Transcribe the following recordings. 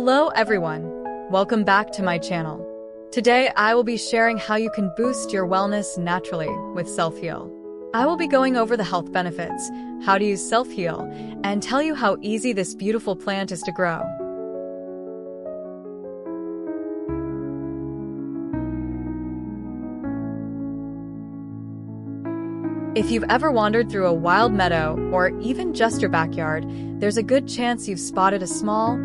Hello everyone, welcome back to my channel. Today I will be sharing how you can boost your wellness naturally with Self-Heal. I will be going over the health benefits, how to use Self-Heal, and tell you how easy this beautiful plant is to grow. If you've ever wandered through a wild meadow or even just your backyard, there's a good chance you've spotted a small,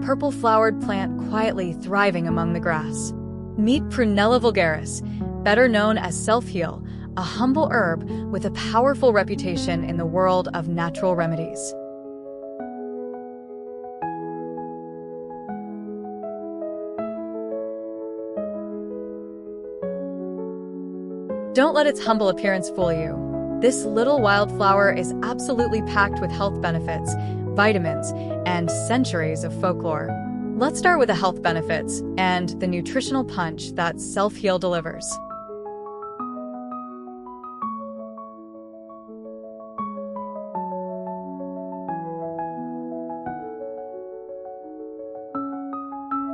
purple-flowered plant quietly thriving among the grass. Meet Prunella vulgaris, better known as Self-Heal, a humble herb with a powerful reputation in the world of natural remedies. Don't let its humble appearance fool you. This little wildflower is absolutely packed with health benefits, vitamins, and centuries of folklore. Let's start with the health benefits and the nutritional punch that Self-Heal delivers.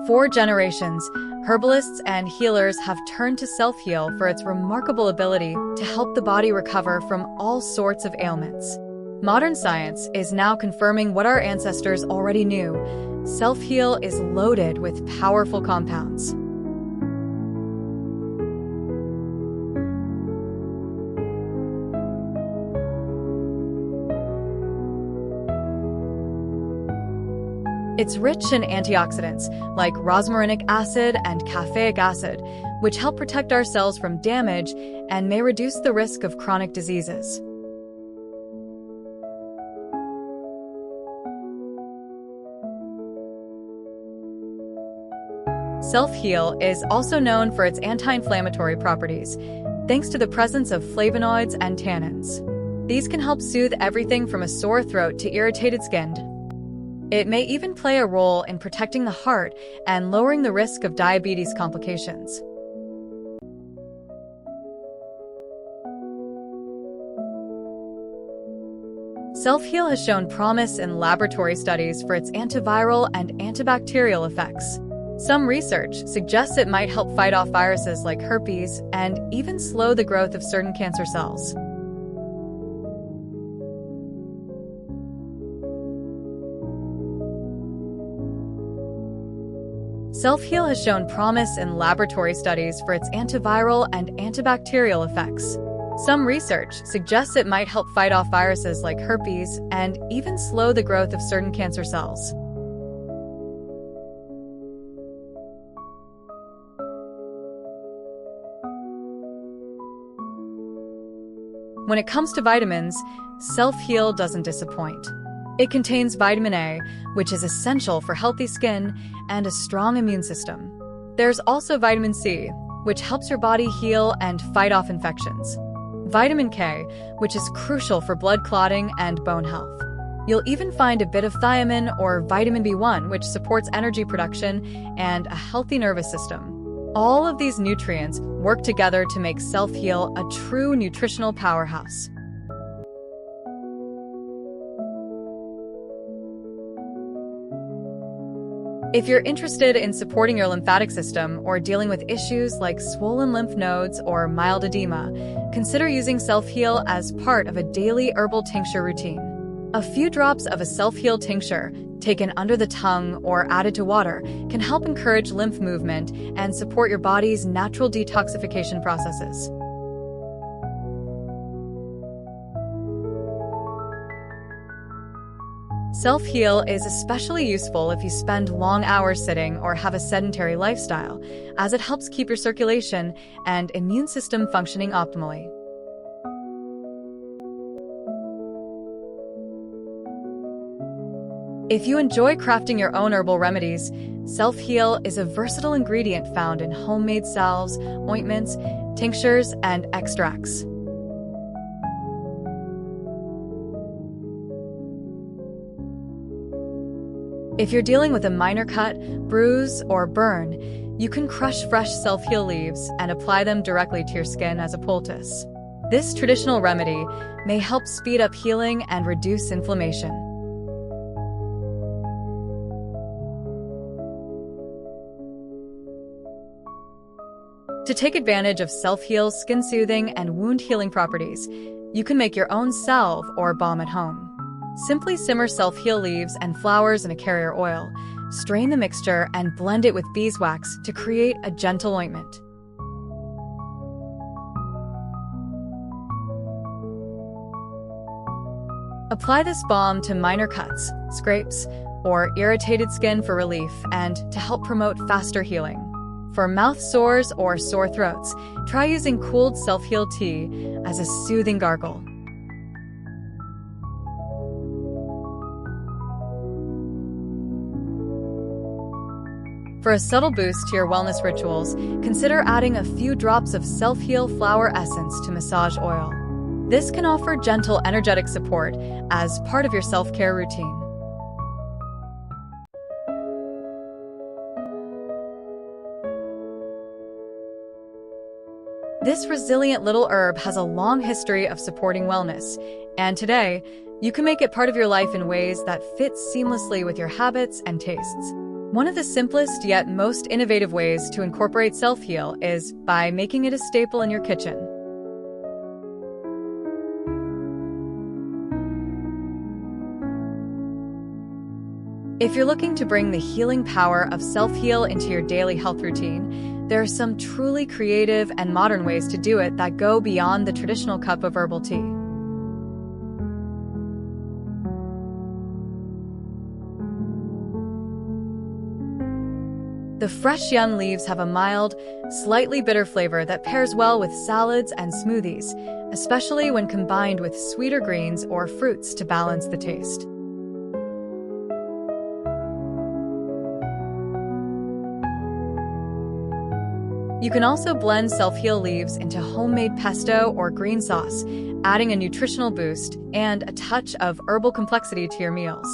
For generations, herbalists and healers have turned to Self-Heal for its remarkable ability to help the body recover from all sorts of ailments. Modern science is now confirming what our ancestors already knew. Self-Heal is loaded with powerful compounds. It's rich in antioxidants like rosmarinic acid and caffeic acid, which help protect our cells from damage and may reduce the risk of chronic diseases. Self-Heal is also known for its anti-inflammatory properties, thanks to the presence of flavonoids and tannins. These can help soothe everything from a sore throat to irritated skin. It may even play a role in protecting the heart and lowering the risk of diabetes complications. Self-Heal has shown promise in laboratory studies for its antiviral and antibacterial effects. Some research suggests it might help fight off viruses like herpes and even slow the growth of certain cancer cells. Self-Heal has shown promise in laboratory studies for its antiviral and antibacterial effects. Some research suggests it might help fight off viruses like herpes and even slow the growth of certain cancer cells. When it comes to vitamins, Self-Heal doesn't disappoint. It contains vitamin A, which is essential for healthy skin and a strong immune system. There's also vitamin C, which helps your body heal and fight off infections. Vitamin K, which is crucial for blood clotting and bone health. You'll even find a bit of thiamine or vitamin B1, which supports energy production and a healthy nervous system. All of these nutrients work together to make Self-Heal a true nutritional powerhouse. If you're interested in supporting your lymphatic system or dealing with issues like swollen lymph nodes or mild edema, consider using Self-Heal as part of a daily herbal tincture routine. A few drops of a Self-Heal tincture, taken under the tongue or added to water, can help encourage lymph movement and support your body's natural detoxification processes. Self-Heal is especially useful if you spend long hours sitting or have a sedentary lifestyle, as it helps keep your circulation and immune system functioning optimally. If you enjoy crafting your own herbal remedies, Self-Heal is a versatile ingredient found in homemade salves, ointments, tinctures, and extracts. If you're dealing with a minor cut, bruise, or burn, you can crush fresh Self-Heal leaves and apply them directly to your skin as a poultice. This traditional remedy may help speed up healing and reduce inflammation. To take advantage of self-heal's skin-soothing and wound-healing properties, you can make your own salve or balm at home. Simply simmer self-heal leaves and flowers in a carrier oil, strain the mixture, and blend it with beeswax to create a gentle ointment. Apply this balm to minor cuts, scrapes, or irritated skin for relief and to help promote faster healing. For mouth sores or sore throats, try using cooled self-heal tea as a soothing gargle. For a subtle boost to your wellness rituals, consider adding a few drops of self-heal flower essence to massage oil. This can offer gentle, energetic support as part of your self-care routine. This resilient little herb has a long history of supporting wellness, and today, you can make it part of your life in ways that fit seamlessly with your habits and tastes. One of the simplest yet most innovative ways to incorporate self-heal is by making it a staple in your kitchen. If you're looking to bring the healing power of self-heal into your daily health routine, there are some truly creative and modern ways to do it that go beyond the traditional cup of herbal tea. The fresh young leaves have a mild, slightly bitter flavor that pairs well with salads and smoothies, especially when combined with sweeter greens or fruits to balance the taste. You can also blend self-heal leaves into homemade pesto or green sauce, adding a nutritional boost and a touch of herbal complexity to your meals.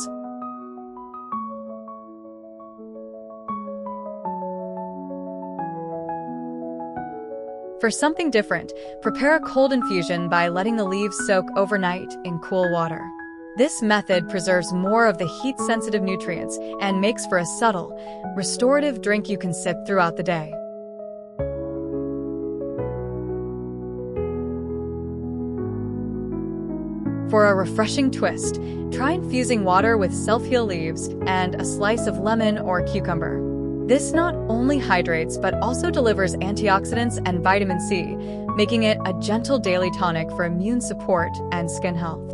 For something different, prepare a cold infusion by letting the leaves soak overnight in cool water. This method preserves more of the heat-sensitive nutrients and makes for a subtle, restorative drink you can sip throughout the day. For a refreshing twist, try infusing water with self-heal leaves and a slice of lemon or cucumber. This not only hydrates but also delivers antioxidants and vitamin C, making it a gentle daily tonic for immune support and skin health.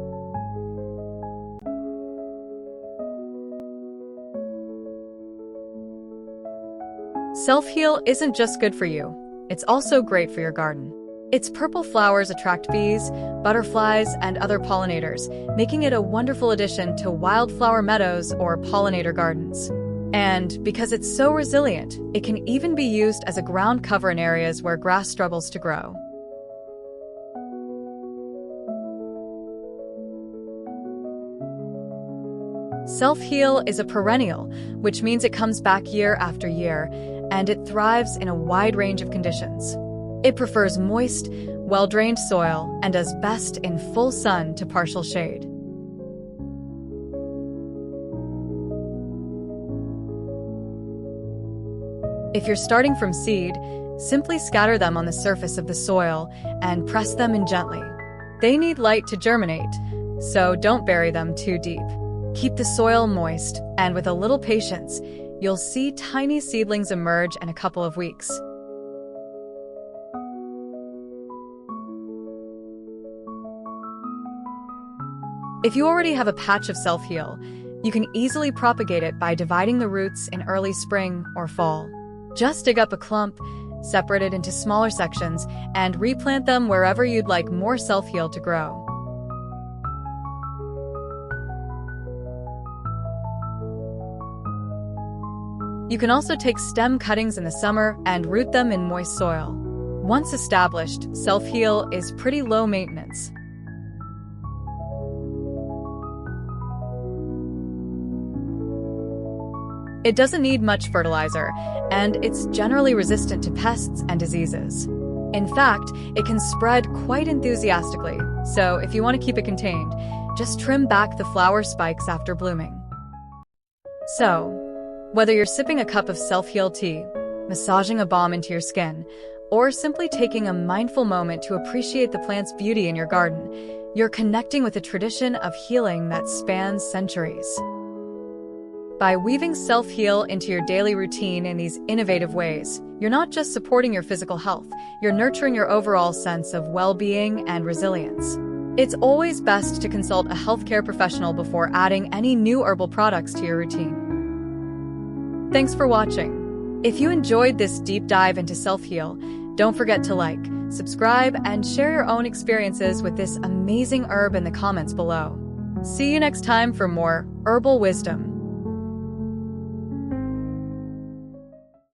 Self-heal isn't just good for you, it's also great for your garden. Its purple flowers attract bees, butterflies, and other pollinators, making it a wonderful addition to wildflower meadows or pollinator gardens. And because it's so resilient, it can even be used as a ground cover in areas where grass struggles to grow. Self-heal is a perennial, which means it comes back year after year, and it thrives in a wide range of conditions. It prefers moist, well-drained soil and does best in full sun to partial shade. If you're starting from seed, simply scatter them on the surface of the soil and press them in gently. They need light to germinate, so don't bury them too deep. Keep the soil moist, and with a little patience, you'll see tiny seedlings emerge in a couple of weeks. If you already have a patch of self-heal, you can easily propagate it by dividing the roots in early spring or fall. Just dig up a clump, separate it into smaller sections, and replant them wherever you'd like more self-heal to grow. You can also take stem cuttings in the summer and root them in moist soil. Once established, self-heal is pretty low maintenance. It doesn't need much fertilizer, and it's generally resistant to pests and diseases. In fact, it can spread quite enthusiastically, so if you want to keep it contained, just trim back the flower spikes after blooming. So, whether you're sipping a cup of self-heal tea, massaging a balm into your skin, or simply taking a mindful moment to appreciate the plant's beauty in your garden, you're connecting with a tradition of healing that spans centuries. By weaving self-heal into your daily routine in these innovative ways, you're not just supporting your physical health, you're nurturing your overall sense of well-being and resilience. It's always best to consult a healthcare professional before adding any new herbal products to your routine. Thanks for watching. If you enjoyed this deep dive into self-heal, don't forget to like, subscribe, and share your own experiences with this amazing herb in the comments below. See you next time for more herbal wisdom.